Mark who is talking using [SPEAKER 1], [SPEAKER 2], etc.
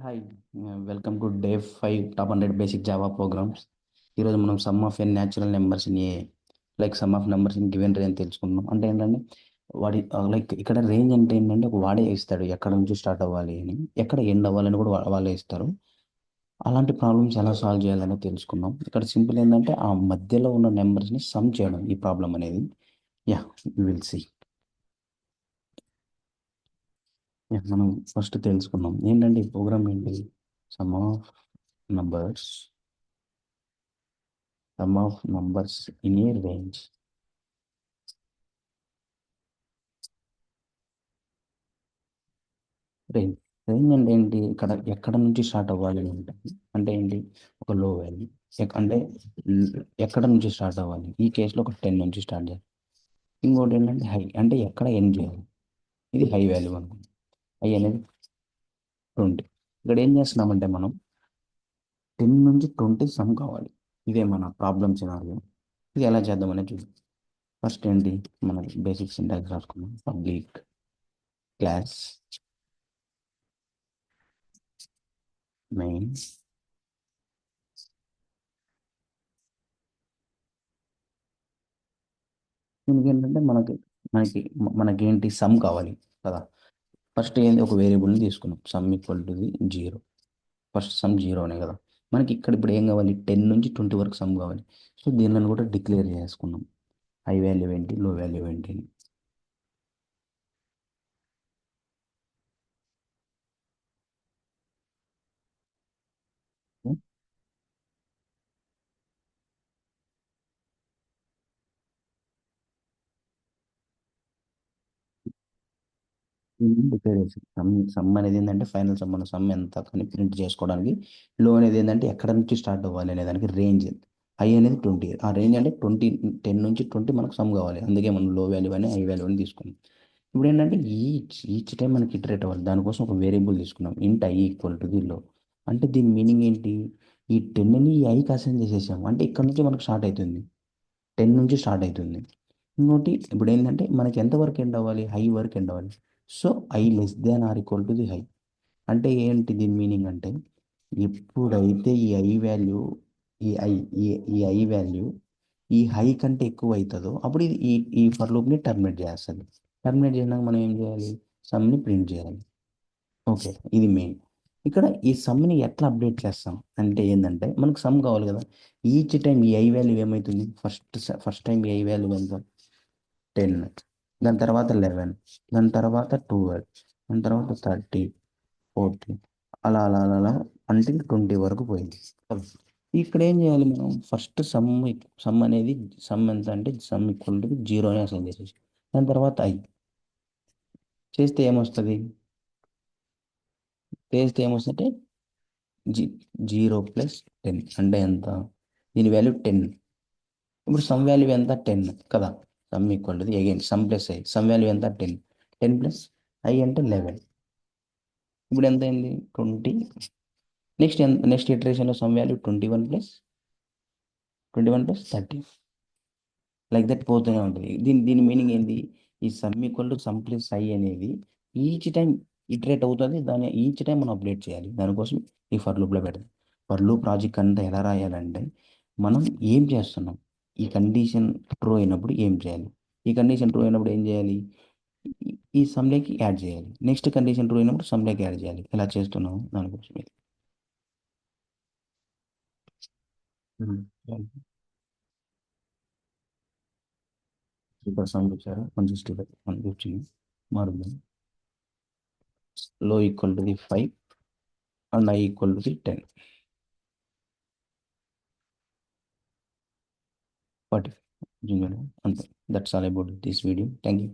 [SPEAKER 1] Hi, welcome to day 5 top 100 basic Java programs. ఈరోజు మనం sum of n natural numbers in a like sum of numbers in given range తెలుసుకుందాం. అంటే ఏంటంటే వాడి like ఇక్కడ range అంటే ఏంటంటే ఒక వాడే ఇస్తాడు ఎక్కడ నుంచి స్టార్ట్ అవ్వాలి అని, ఎక్కడ ఎండ్ అవ్వాలని కూడా వాళ్ళే ఇస్తారు. అలాంటి ప్రాబ్లమ్స్ ఎలా సాల్వ్ చేయాలని తెలుసుకుందాం. ఇక్కడ సింపుల్ ఏంటంటే ఆ మధ్యలో ఉన్న నెంబర్స్ని సమ్ చేయడం ఈ ప్రాబ్లం అనేది. Yeah, will see. మనం ఫస్ట్ తెలుసుకుందాం ఏంటంటే ఈ ప్రోగ్రామ్ ఏంటి. Some of numbers sum of numbers in a range. Range range అంటే ఏంటి, ఇక్కడ ఎక్కడ నుంచి స్టార్ట్ అవ్వాలి అని ఉంటుంది. అంటే ఏంటి, ఒక లో వాల్యూ అంటే ఎక్కడ నుంచి స్టార్ట్ అవ్వాలి. ఈ కేసులో ఒక 10 నుంచి స్టార్ట్ చేయాలి. ఇంకోటి ఏంటంటే హై అంటే ఎక్కడ ఎండ్ చేయాలి. ఇది హై వాల్యూ అనుకుంది. హై అనేది 20. ఇక్కడ ఏం చేస్తున్నామంటే మనం 10 నుంచి 20 సమ్ కావాలి. ఇదే మన ప్రాబ్లమ్ సినారియో. ఇది ఎలా చేద్దామనేది చూద్దాం. ఫస్ట్ ఏంటి, మన బేసిక్ సింటాక్స్ రాసుకున్నాం. పబ్లిక్ క్లాస్ మెయిన్ దీనికి ఏంటంటే మనకేంటి సమ్ కావాలి కదా. ఫస్ట్ ఏంటి, ఒక వేరియబుల్ని తీసుకున్నాం. Some equal to the 0. First some 0 కదా. మనకి ఇక్కడ ఇప్పుడు ఏం కావాలి, 10 నుంచి 20 వరకు సమ్ కావాలి. సో దీనిని కూడా డిక్లేర్ చేసుకున్నాం. హై వాల్యూ ఏంటి, లో వాల్యూ ఏంటి అని. డిక్లేర్ చేసి సమ్ సమ్ అనేది ఏంటంటే ఫైనల్ సమ్, మన సమ్ ఎంత అని ప్రింట్ చేసుకోవడానికి. లో అనేది ఏంటంటే ఎక్కడ నుంచి స్టార్ట్ అవ్వాలి అనే దానికి రేంజ్. హై అనేది 20, ఆ రేంజ్ అంటే 10 నుంచి 20 మనకు సమ్ కావాలి. అందుకే మనం లో వాల్యూ అని హై వాల్యూ అని తీసుకున్నాం. ఇప్పుడు ఏంటంటే ఈచ్ టైం మనకి ఇటరేట్ అవ్వాలి. దానికోసం ఒక వేరియబుల్ తీసుకున్నాం. ఇంట్ ఐ ఈక్వల్ టు ది లో. అంటే దీని మీనింగ్ ఏంటి, ఈ 10ని ఈ ఐకి అసైన్ చేసేసాము. అంటే ఇక్కడ నుంచి మనకు స్టార్ట్ అవుతుంది. 10 నుంచి స్టార్ట్ అవుతుంది. ఇంకోటి ఇప్పుడు ఏంటంటే మనకి ఎంత వరకు ఎండ్ అవ్వాలి, హై వరకు ఎండ్ అవ్వాలి. So I less than or equal to the high. అంటే ఏంటి దీని మీనింగ్ అంటే, ఎప్పుడైతే ఈ ఐ వాల్యూ ఈ ఐ ఈ ఈ ఐ వాల్యూ ఈ హై కంటే ఎక్కువ అవుతుందో అప్పుడు ఇది ఈ ఫర్ లూప్ని టర్మినేట్ చేస్తుంది. టర్మినేట్ చేయడానికి మనం ఏం చేయాలి, సమ్ని ప్రింట్ చేయాలి. ఓకే, ఇది మెయిన్. ఇక్కడ ఈ సమ్ని ఎట్లా అప్డేట్ చేస్తాం అంటే ఏంటంటే మనకు సమ్ కావాలి కదా. ఈచ్ టైం ఈ ఐ వాల్యూ ఏమవుతుంది, ఫస్ట్ టైం ఈ ఐ వాల్యూ ఎంత, 10. దాని తర్వాత 11, దాని తర్వాత 12, దాని తర్వాత 30, 40, అలా అలా అలా అలా అంటిల్ 20 వరకు పోయింది. ఇక్కడ ఏం చేయాలి మనం, ఫస్ట్ సమ్ అనేది సమ్ ఎంత అంటే సమ్ ఈక్వల్ టు 0 అని అసైన్ చేసేసి దాని తర్వాత ఐ చేస్తే ఏమొస్తుంది, చేస్తే ఏమొస్తుందంటే జీ 0 + 10 అంటే ఎంత, దీని వాల్యూ 10. ఇప్పుడు సమ్ వాల్యూ ఎంత, 10 కదా. Some equal to again some plus I, some value ఎంత 10. 10 ప్లస్ ఐ అంటే 11. ఇప్పుడు ఎంత అయింది, 20. నెక్స్ట్ ఇటరేషన్లో సమ్ వాల్యూ 21 + 30, లైక్ దట్ పోతూనే ఉంటుంది. దీని మీనింగ్ ఏంది, ఈ sum equal to sum plus I అనేది ఈచ్ టైం ఇటరేట్ అవుతుంది. దాన్ని ఈచ్ టైం మనం అప్డేట్ చేయాలి. దానికోసం ఈ ఫర్ లూప్లో పెడతాం. ఫర్ లూప్ ప్రాజెక్ట్ అంతా ఎలా రాయాలంటే, మనం ఏం చేస్తున్నాం, ఈ కండిషన్ ట్రూ అయినప్పుడు ఏం చేయాలి, ఈ కండిషన్ ట్రూ అయినప్పుడు ఏం చేయాలి, ఈ సమ్లోకి యాడ్ చేయాలి. నెక్స్ట్ కండిషన్ ట్రూ అయినప్పుడు సమ్లోకి యాడ్ చేయాలి. ఎలా చేస్తున్నాం దానికోసం ఇది. సూపర్ సౌండ్ వచ్చారా, 165 వచ్చింది. మారుద్దాం. లో equal to the 5 and I equal to the 10, 45. అంతే. That's all about this video. Thank you.